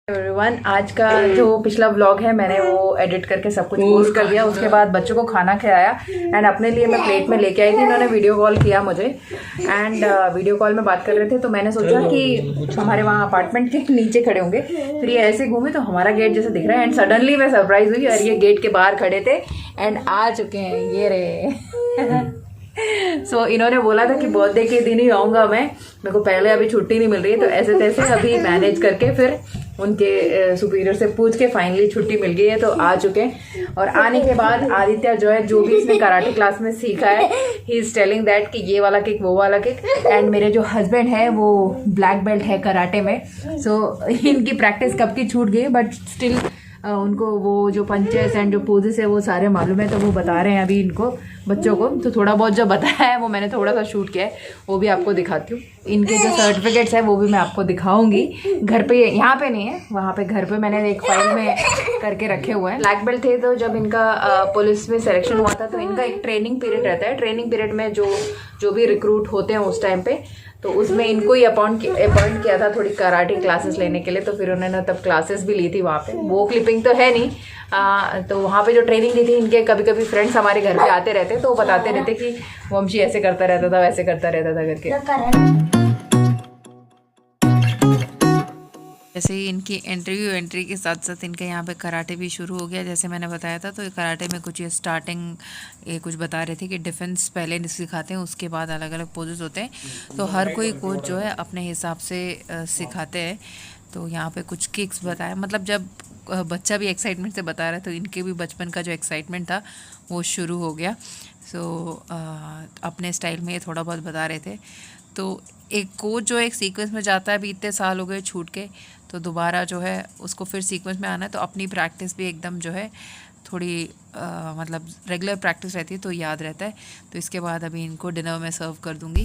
Everyone, आज का जो पिछला व्लॉग है मैंने वो एडिट करके सब कुछ पोस्ट कर दिया। उसके बाद बच्चों को खाना खिलाया एंड अपने लिए मैं प्लेट में लेके आई थी। इन्होंने वीडियो कॉल किया मुझे एंड वीडियो कॉल में बात कर रहे थे, तो मैंने सोचा कि हमारे वहाँ अपार्टमेंट के नीचे खड़े होंगे, फिर ये ऐसे घूमे तो हमारा गेट जैसे दिख रहा है एंड सडनली मैं सरप्राइज हुई और ये गेट के बाहर खड़े थे एंड आ चुके हैं ये रे। सो इन्होंने बोला था कि बर्थडे के दिन ही आऊँगा मैं, मेरे को पहले अभी छुट्टी नहीं मिल रही है, तो ऐसे तैसे अभी मैनेज करके फिर उनके सुपीरियर से पूछ के फाइनली छुट्टी मिल गई है, तो आ चुके हैं। और आने के बाद आदित्य जो है, जो भी इसने कराटे क्लास में सीखा है, ही इज टेलिंग दैट कि ये वाला किक वो वाला किक। एंड मेरे जो हस्बैंड है वो ब्लैक बेल्ट है कराटे में, सो इनकी प्रैक्टिस कब की छूट गई, बट स्टिल उनको वो जो पंचेस एंड जो पोजेस है वो सारे मालूम है, तो वो बता रहे हैं अभी इनको बच्चों को। तो थोड़ा बहुत जो बताया है वो मैंने थोड़ा सा शूट किया है, वो भी आपको दिखाती हूँ। इनके जो सर्टिफिकेट्स है वो भी मैं आपको दिखाऊंगी। घर पे, यहाँ पे नहीं है, वहाँ पे घर पे मैंने एक फाइल में करके रखे हुए हैं। ब्लैक बेल्ट थे, तो जब इनका पुलिस में सिलेक्शन हुआ था तो इनका एक ट्रेनिंग पीरियड रहता है। ट्रेनिंग पीरियड में जो भी रिक्रूट होते हैं उस टाइम पे, तो उसमें इनको ही अपॉइंट किया था थोड़ी कराटे क्लासेस लेने के लिए। तो फिर उन्होंने तब क्लासेस भी ली थी वहाँ पे। वो क्लिपिंग तो है नहीं, तो वहाँ पे जो ट्रेनिंग दी थी, इनके कभी कभी फ्रेंड्स हमारे घर पे आते रहते, तो वो बताते रहते कि वंशी ऐसे करता रहता था, वैसे करता रहता था करके। जैसे ही इनकी एंट्री के साथ साथ इनका यहाँ पे कराटे भी शुरू हो गया। जैसे मैंने बताया था, तो ये कराटे में कुछ ये स्टार्टिंग ये कुछ बता रहे थे कि डिफेंस पहले सिखाते हैं, उसके बाद अलग अलग पोजेस होते हैं। तो हर कोई कोच जो है अपने हिसाब से सिखाते हैं। तो यहाँ पे कुछ किक्स बताया, मतलब जब बच्चा भी एक्साइटमेंट से बता रहा है, तो इनके भी बचपन का जो एक्साइटमेंट था वो शुरू हो गया। सो अपने स्टाइल में ये थोड़ा बहुत बता रहे थे। तो एक कोच जो एक सीक्वेंस में जाता है, अभी इतने साल हो गए छूट के, तो दोबारा जो है उसको फिर सीक्वेंस में आना है, तो अपनी प्रैक्टिस भी एकदम जो है थोड़ी मतलब रेगुलर प्रैक्टिस रहती है तो याद रहता है। तो इसके बाद अभी इनको डिनर में सर्व कर दूँगी।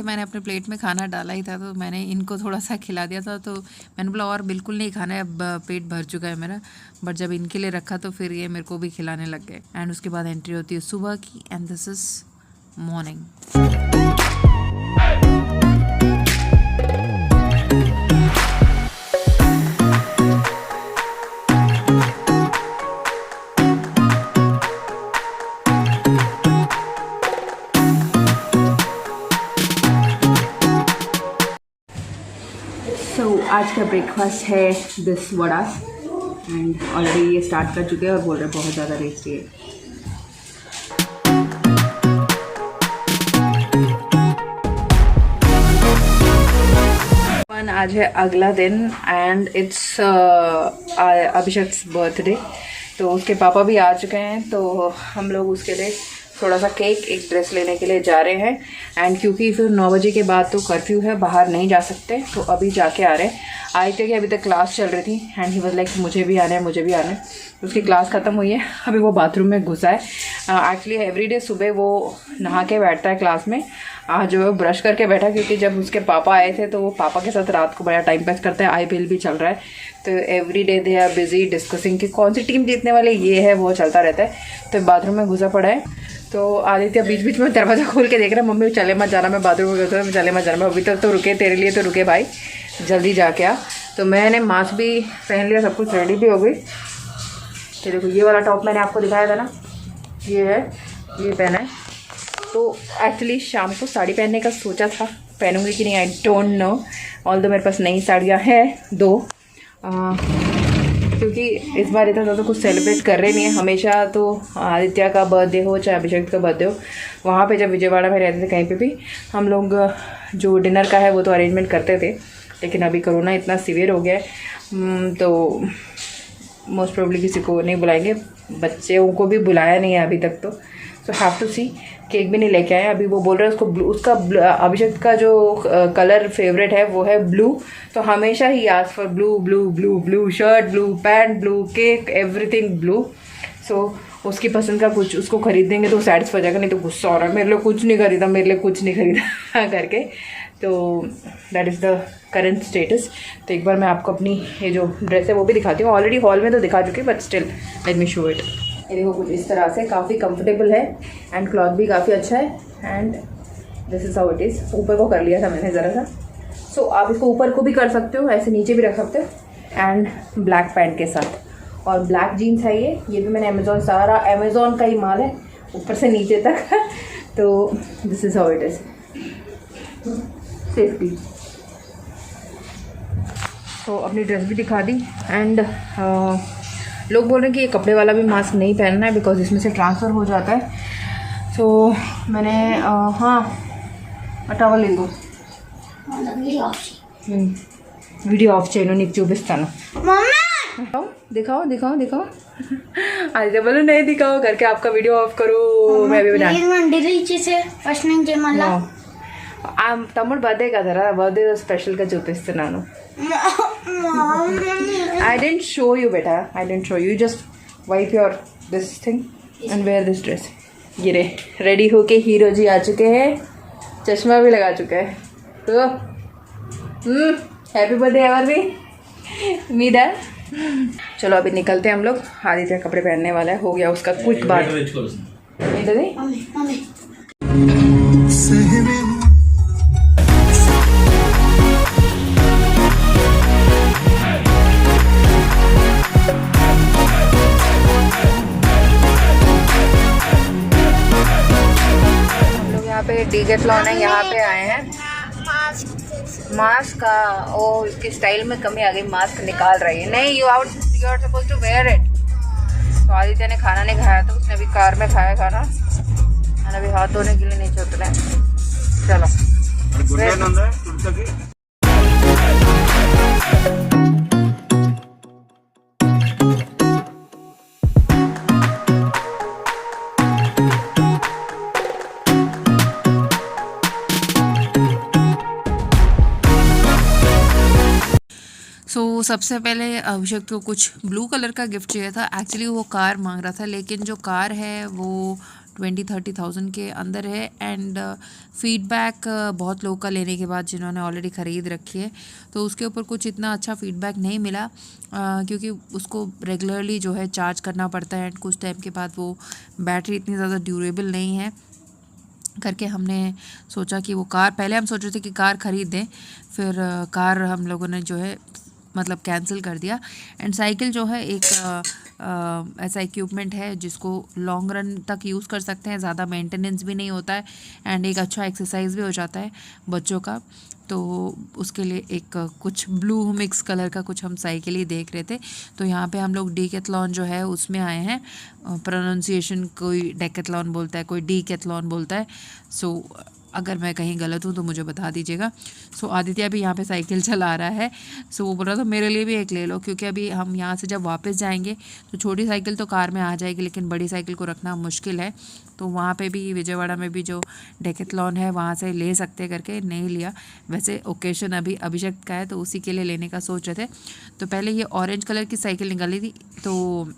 मैंने अपने प्लेट में खाना डाला ही था, तो मैंने इनको थोड़ा सा खिला दिया था। तो मैंने बोला और बिल्कुल नहीं खाना है, अब पेट भर चुका है मेरा। बट जब इनके लिए रखा तो फिर ये मेरे को भी खिलाने लग गए। एंड उसके बाद एंट्री होती है सुबह की, एंड दिस इज मॉर्निंग। आज का ब्रेकफास्ट है दिस वड़ास एंड ऑलरेडी ये स्टार्ट कर चुके हैं और बोल रहे हैं बहुत ज़्यादा टेस्टी है। आज है अगला दिन एंड इट्स अभिषेक्स बर्थडे, तो उसके पापा भी आ चुके हैं। तो हम लोग उसके लिए थोड़ा सा केक, एक ड्रेस लेने के लिए जा रहे हैं। एंड क्योंकि फिर 9 बजे के बाद तो कर्फ्यू है, बाहर नहीं जा सकते, तो अभी जाके आ रहे हैं। आदित्य की अभी तक क्लास चल रही थी एंड ही वाज लाइक मुझे भी आना है, मुझे भी आना है। उसकी क्लास ख़त्म हुई है, अभी वो बाथरूम में घुसा है। एक्चुअली एवरीडे सुबह वो नहा के बैठता है क्लास में। आज जो है ब्रश करके बैठा, क्योंकि जब उसके पापा आए थे तो वो पापा के साथ रात को बड़ा टाइम पास करता है। IPL भी चल रहा है, तो everyday they are busy discussing कि कौन सी टीम जीतने वाली, ये है वो चलता रहता है। तो बाथरूम में घुसा पड़ा है। तो आदित्य बीच बीच में दरवाज़ा खोल के देख रहा है, मम्मी चले मत जाना, मैं बाथरूम में गया, चले मत जाना। मैं अभी तक तो रुके, तेरे लिए तो रुके भाई, जल्दी जाके आ। तो मैंने मास्क भी पहन लिया, सब कुछ रेडी भी हो गई। तो देखो ये वाला टॉप मैंने आपको दिखाया था ना, ये है, ये पहना है। तो एक्चुअली शाम को साड़ी पहनने का सोचा था, पहनूंगी कि नहीं आई डोंट नो। ऑल्दो मेरे पास नई साड़ियाँ हैं 2, क्योंकि इस बार इतना ज़्यादा कुछ सेलिब्रेट कर रहे नहीं है। हमेशा तो आदित्य का बर्थडे हो चाहे अभिषेक का बर्थडे हो, वहाँ पे जब विजयवाड़ा में रहते थे कहीं पे भी, हम लोग जो डिनर का है वो तो अरेंजमेंट करते थे। लेकिन अभी कोरोना इतना सीवियर हो गया है, तो मोस्ट प्रोबेबली किसी को नहीं बुलाएंगे, बच्चों को भी बुलाया नहीं है अभी तक। तो हैव टू सी। केक भी नहीं लेके आए। अभी वो बोल रहे हैं उसको ब्लू, उसका अभिषेक का जो कलर फेवरेट है वो है ब्लू, तो हमेशा ही ask for blue blue blue blue shirt, blue pant, blue cake, everything blue. So उसकी पसंद का कुछ उसको खरीद देंगे तो सेटिस्फाई हो जाएगा, नहीं तो गुस्सा हो रहा है मेरे लिए कुछ नहीं खरीदा, मेरे लिए कुछ नहीं खरीदा करके। तो that is the current status. तो एक बार मैं आपको अपनी ये जो ड्रेस है वो भी दिखाती हूँ। ऑलरेडी हॉल में तो दिखा चुकी, but still let me show it. ये देखो कुछ इस तरह से, काफ़ी कंफर्टेबल है एंड क्लॉथ भी काफ़ी अच्छा है and this is how it is. ऊपर को कर लिया था मैंने ज़रा सा। सो आप इसको ऊपर को भी कर सकते हो, ऐसे नीचे भी रख सकते हो एंड ब्लैक पैंट के साथ। और ब्लैक जीन्स है ये भी मैंने अमेज़ॉन, सारा अमेज़ॉन का ही माल है ऊपर से नीचे तक। तो this is how it is. Safety. तो अपनी ड्रेस भी दिखा दी एंड लोग बोल रहे हैं कि ये कपड़े वाला भी मास्क नहीं पहनना है बिकॉज इसमें से ट्रांसफ़र हो जाता है। तो मैंने हाँ टॉवल ले दो। वीडियो ऑफ చేయను నీకు చూపిస్తాను। दिखाओ दिखाओ दिखाओ। आज बोलो नहीं दिखाओ करके आपका वीडियो ऑफ करो। मैं भी बना తమ్ముడు బర్త్డే కదరా, బర్త్డే స్పెషల్గా చూపిస్తున్నాను। I didn't show you बेटा, I didn't show you, just wipe your this thing and wear this dress। ये रे रेडी होके हीरो जी आ चुके हैं, चश्मा भी लगा चुके हैं। तो हैप्पी बर्थडे एवर भी मीदा। चलो अभी निकलते हैं हम लोग। आदित्य कपड़े पहनने वाला है, हो गया उसका क्विक बात। पे डीकैथलॉन है, यहाँ पे आए हैं। मास्क का ओ इसकी स्टाइल में कमी आ गई, मास्क निकाल रही है। नहीं, you are suppose to wear it. तो आदित्य ने खाना नहीं खाया तो उसने अभी कार में खाया खाना, और अभी हाथ धोने के लिए नीचे उतरे। चलो सबसे पहले अभिषेक को कुछ ब्लू कलर का गिफ्ट चाहिए था। एक्चुअली वो कार मांग रहा था, लेकिन जो कार है वो 20-30,000 के अंदर है एंड फीडबैक बहुत लोगों का लेने के बाद जिन्होंने ऑलरेडी ख़रीद रखी है तो उसके ऊपर कुछ इतना अच्छा फीडबैक नहीं मिला, क्योंकि उसको रेगुलरली जो है चार्ज करना पड़ता है एंड कुछ टाइम के बाद वो बैटरी इतनी ज़्यादा ड्यूरेबल नहीं है करके हमने सोचा कि वो कार, पहले हम सोच रहे थे कि कार ख़रीद दें, फिर कार हम लोगों ने जो है मतलब कैंसिल कर दिया। एंड साइकिल जो है एक ऐसा इक्विपमेंट है जिसको लॉन्ग रन तक यूज़ कर सकते हैं, ज़्यादा मेंटेनेंस भी नहीं होता है एंड एक अच्छा एक्सरसाइज भी हो जाता है बच्चों का। तो उसके लिए एक कुछ ब्लू मिक्स कलर का कुछ हम साइकिल ही देख रहे थे। तो यहाँ पे हम लोग डीकैथलॉन जो है उसमें आए हैं। प्रोनाउंसिएशन कोई डेकैथलॉन बोलता है, कोई डीकैथलॉन बोलता है। सो अगर मैं कहीं गलत हूँ तो मुझे बता दीजिएगा। सो आदित्य भी यहाँ पे साइकिल चला रहा है। सो वो बोल रहा था मेरे लिए भी एक ले लो, क्योंकि अभी हम यहाँ से जब वापस जाएंगे तो छोटी साइकिल तो कार में आ जाएगी लेकिन बड़ी साइकिल को रखना मुश्किल है। तो वहाँ पे भी विजयवाड़ा में भी जो डेकैथलॉन है वहाँ से ले सकते करके नहीं लिया। वैसे ओकेशन अभी अभिषेक का है तो उसी के लिए लेने का सोच रहे थे। तो पहले ये ऑरेंज कलर की साइकिल निकाली थी, तो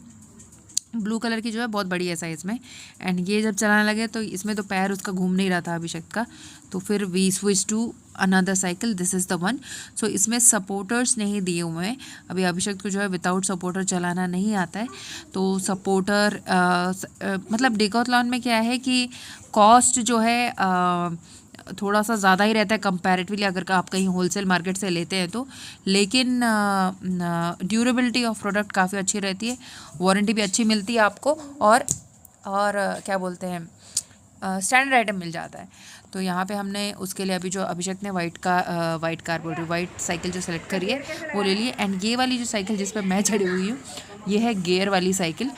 ब्लू कलर की जो है बहुत बड़ी है साइज़ में। एंड ये जब चलाने लगे तो इसमें तो पैर उसका घूम नहीं रहा था अभिषेक का, तो फिर we switch to another cycle, this is the one. So इसमें सपोर्टर्स नहीं दिए हुए हैं। अभी अभिषेक को जो है विदाउट सपोर्टर चलाना नहीं आता है। तो सपोर्टर मतलब डीकैथलॉन में क्या है कि कॉस्ट जो है थोड़ा सा ज़्यादा ही रहता है कंपैरेटिवली अगर आप कहीं होलसेल मार्केट से लेते हैं तो, लेकिन ड्यूरेबिलिटी ऑफ प्रोडक्ट काफ़ी अच्छी रहती है, वारंटी भी अच्छी मिलती है आपको, और क्या बोलते हैं स्टैंडर्ड आइटम मिल जाता है। तो यहाँ पे हमने उसके लिए अभी जो अभिषेक ने वाइट साइकिल जो सेलेक्ट करी है वो ले लिए। एंड ये वाली जो साइकिल जिस पर मैं चढ़ी हुई हूँ ये है गियर वाली साइकिल।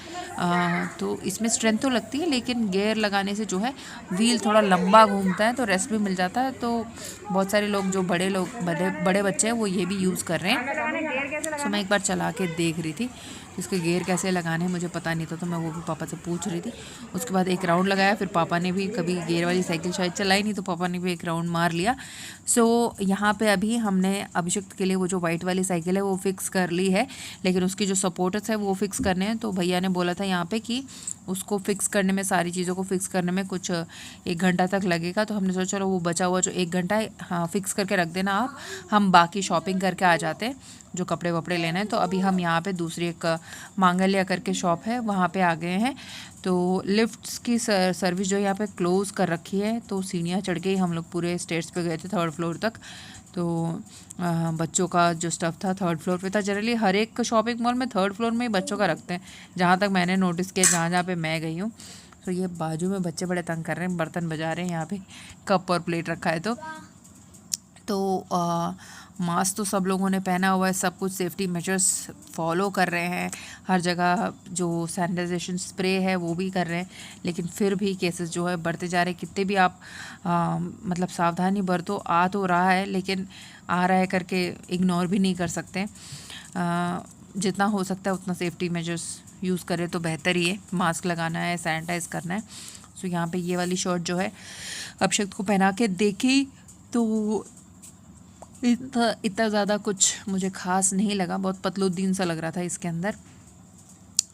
तो इसमें स्ट्रेंथ तो लगती है लेकिन गियर लगाने से जो है व्हील थोड़ा लंबा घूमता है तो रेस्ट भी मिल जाता है। तो बहुत सारे लोग जो बड़े बच्चे हैं वो ये भी यूज़ कर रहे हैं। तो मैं एक बार चला के देख रही थी इसके गियर कैसे लगाने मुझे पता नहीं था, तो मैं वो भी पापा से पूछ रही थी। उसके बाद एक राउंड लगाया, फिर पापा ने भी कभी गियर वाली साइकिल शायद चलाई नहीं तो पापा ने भी एक राउंड मार लिया। सो यहाँ पे अभी हमने अभिषेक के लिए वो जो वाइट वाली साइकिल है वो फिक्स कर ली है, लेकिन उसकी जो सपोर्टर्स है वो फिक्स करने हैं। तो भैया ने बोला था यहाँ पे कि उसको फिक्स करने में, सारी चीज़ों को फिक्स करने में कुछ 1 घंटा तक लगेगा। तो हमने सोचा चलो वो बचा हुआ जो 1 घंटा है, हाँ फिक्स करके रख देना आप, हम बाकी शॉपिंग करके आ जाते हैं जो कपड़े वपड़े लेने हैं। तो अभी हम यहाँ पे दूसरी एक मांगल्या करके शॉप है वहाँ पे आ गए हैं। तो लिफ्ट्स की सर्विस जो यहाँ पे क्लोज़ कर रखी है, तो सीढ़ियाँ चढ़ के ही हम लोग पूरे स्टेयर्स पे गए थे 3rd फ्लोर तक। तो बच्चों का जो स्टफ़ था 3rd फ्लोर पे था। जनरली हर एक शॉपिंग मॉल में 3rd फ्लोर में ही बच्चों का रखते हैं, जहाँ तक मैंने नोटिस किया, जहाँ पे मैं गई हूँ। तो ये बाजू में बच्चे बड़े तंग कर रहे हैं, बर्तन बजा रहे हैं, यहाँ पे कप और प्लेट रखा है। तो मास्क तो सब लोगों ने पहना हुआ है, सब कुछ सेफ्टी मेजर्स फॉलो कर रहे हैं, हर जगह जो सैनिटाइजेशन स्प्रे है वो भी कर रहे हैं। लेकिन फिर भी केसेस जो है बढ़ते जा रहे हैं। कितने भी आप मतलब सावधानी बरतो, आ तो रहा है लेकिन आ रहा है करके इग्नोर भी नहीं कर सकते। जितना हो सकता है उतना सेफ्टी मेजर्स यूज़ करें तो बेहतर ही है। मास्क लगाना है, सैनिटाइज़ करना है। सो यहाँ पे ये वाली शर्ट जो है अभिषेक को पहना के देखी तो इतना ज़्यादा कुछ मुझे ख़ास नहीं लगा, बहुत पतलूद्दीन सा लग रहा था इसके अंदर।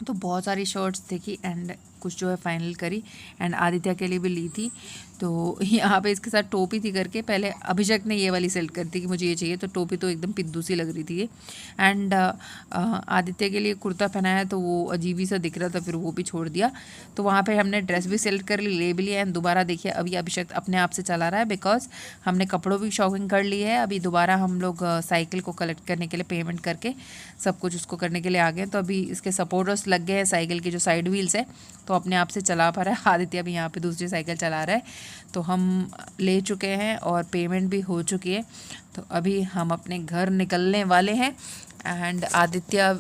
तो बहुत सारी शर्ट्स देखी एंड कुछ जो है फाइनल करी एंड आदित्य के लिए भी ली थी। तो यहाँ पे इसके साथ टोपी थी करके पहले अभिषेक ने ये वाली सेलेक्ट कर दी कि मुझे ये चाहिए, तो टोपी तो एकदम पिद्दू सी लग रही थी ये। एंड आदित्य के लिए कुर्ता पहनाया तो वो अजीब ही सा दिख रहा था, फिर वो भी छोड़ दिया। तो वहाँ पे हमने ड्रेस भी सेलेक्ट कर ली, ले भी लिया एंड दोबारा देखिए अभी अभिषेक अपने आप से चला रहा है बिकॉज हमने कपड़ों भी शॉपिंग कर ली है। अभी दोबारा हम लोग साइकिल को कलेक्ट करने के लिए पेमेंट करके सब कुछ उसको करने के लिए आ गए। तो अभी इसके सपोर्टर्स लग गए हैं साइकिल के जो साइड व्हील्स है, तो अपने आप से चला पा रहा है। आदित्य भी यहाँ पे दूसरी साइकिल चला रहा है। तो हम ले चुके हैं और पेमेंट भी हो चुकी है। तो अभी हम अपने घर निकलने वाले हैं एंड आदित्य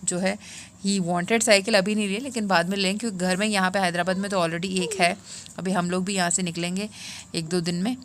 जो है ही वांटेड साइकिल अभी नहीं लिए लेकिन बाद में लेंगे, क्योंकि घर में यहाँ पे हैदराबाद में तो ऑलरेडी एक है। अभी हम लोग भी यहाँ से निकलेंगे 1-2 दिन में।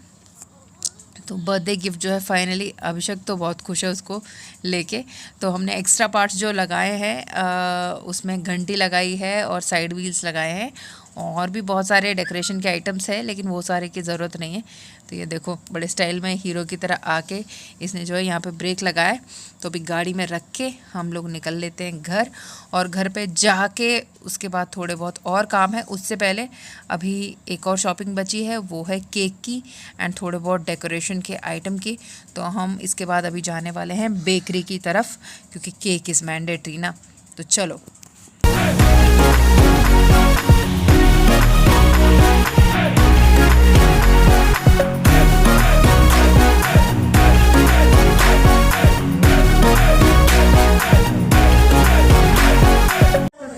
तो बर्थडे गिफ्ट जो है फाइनली अभिषेक तो बहुत खुश है उसको लेके। तो हमने एक्स्ट्रा पार्ट्स जो लगाए हैं उसमें घंटी लगाई है और साइड व्हील्स लगाए हैं और भी बहुत सारे डेकोरेशन के आइटम्स है, लेकिन वो सारे की ज़रूरत नहीं है। तो ये देखो बड़े स्टाइल में हीरो की तरह आके इसने जो है यहाँ पे ब्रेक लगाया। तो अभी गाड़ी में रख के हम लोग निकल लेते हैं घर, और घर पे जाके उसके बाद थोड़े बहुत और काम है। उससे पहले अभी एक और शॉपिंग बची है, वो है केक की एंड थोड़े बहुत डेकोरेशन के आइटम की। तो हम इसके बाद अभी जाने वाले हैं बेकरी की तरफ, क्योंकि केक इज़ मैंडेटरी ना। तो चलो।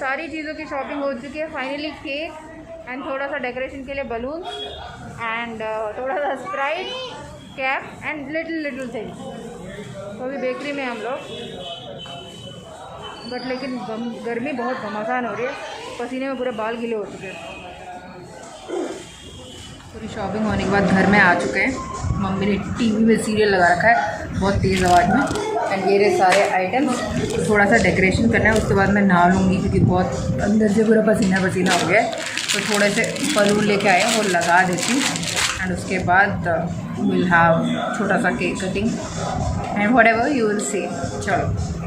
सारी चीज़ों की शॉपिंग हो चुकी है फाइनली। केक एंड थोड़ा सा डेकोरेशन के लिए बलून एंड थोड़ा सा Sprite, cap and little things. तो अभी बेकरी में हम लोग, बट लेकिन गर्मी बहुत घमासान हो रही है, पसीने में पूरे बाल गीले हो चुके हैं। पूरी शॉपिंग होने के बाद घर में आ चुके हैं। मम्मी ने टीवी में सीरियल लगा रखा है बहुत तेज़ आवाज़ में एंड ये रहे सारे आइटम्स। थोड़ा सा डेकोरेशन करना है, उसके बाद मैं नहा लूँगी क्योंकि बहुत अंदर से पूरा पसीना पसीना हो गया है। तो थोड़े से बलून लेके आए हैं, वो लगा देती हूँ एंड उसके बाद विल हैव छोटा सा cake cutting and whatever you will see. चलो।